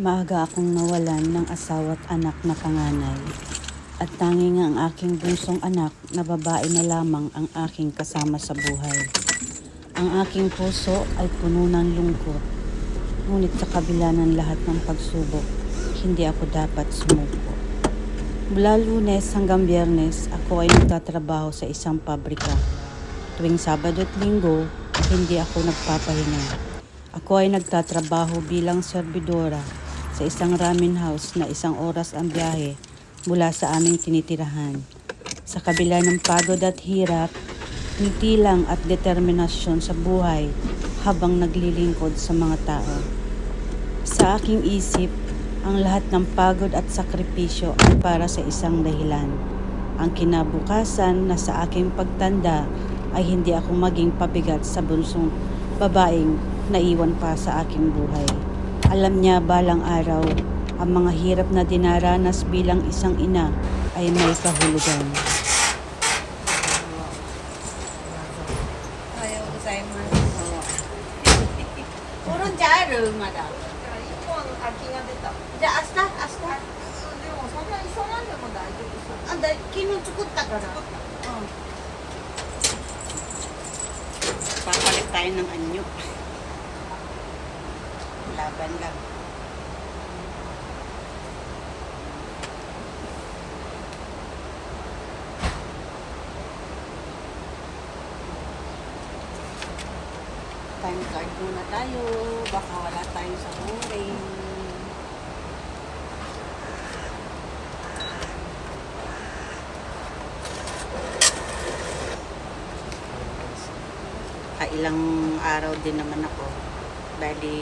Maaga akong nawalan ng asawa at anak na panganay. At tanging ang aking bunsong anak na babae na lamang ang aking kasama sa buhay. Ang aking puso ay puno ng lungkot. Ngunit sa kabila ng lahat ng pagsubok, hindi ako dapat sumuko. Mula Lunes hanggang Biyernes, ako ay nagtatrabaho sa isang pabrika. Tuwing Sabado at Linggo, hindi ako nagpapahinga. Ako ay nagtatrabaho bilang serbidora sa isang ramen house na 1 oras ang biyahe mula sa aming tinitirahan. Sa kabila ng pagod at hirap, ngiti lang at determinasyon sa buhay habang naglilingkod sa mga tao. Sa aking isip, ang lahat ng pagod at sakripisyo ay para sa isang dahilan. Ang kinabukasan na sa aking pagtanda ay hindi ako maging pabigat sa bunsong babaeng naiwan pa sa aking buhay. Alam niya balang araw, ang mga hirap na dinaranas bilang isang ina ay may kahulugan. Ohayou gozaimasu. Urunじゃあるまだ。1本空きが出た。じゃあ明日でもそんな急がんでも大丈夫そう。昨日作ったから。Papalit tayo ng anyo. Laban lang. Time card muna tayo. Baka wala tayo sa boring. Ilang araw din naman ako. Bali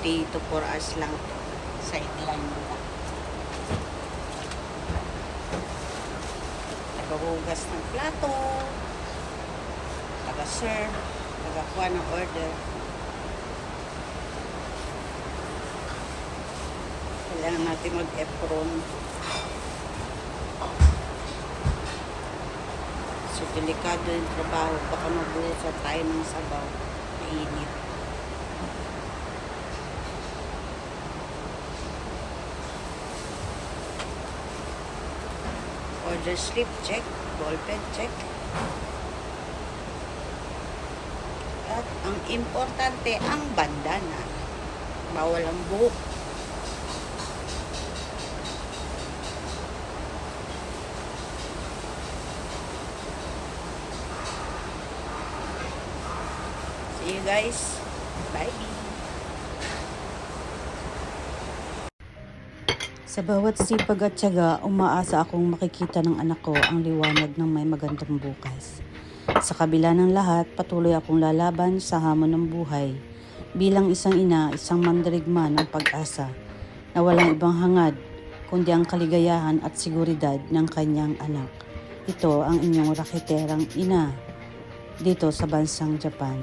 3 to 4 hours lang sideline nila. Tagahugas ng plato, taga-serve, tagakuha ng order. Kailangan natin mag-apron. So, delikado yung trabaho. Baka mabuhusan tayo ng sabaw. Mainit. Order slip, check. Ballpen, check. At ang importante, ang bandana. Bawal ang buhok. See you guys. Bye. Sa bawat sipag at tiyaga, umaasa akong makikita ng anak ko ang liwanag ng may magandang bukas. Sa kabila ng lahat, patuloy akong lalaban sa hamon ng buhay. Bilang isang ina, isang mandirigma ng pag-asa na walang ibang hangad kundi ang kaligayahan at seguridad ng kanyang anak. Ito ang inyong rakiterang ina dito sa bansang Japan.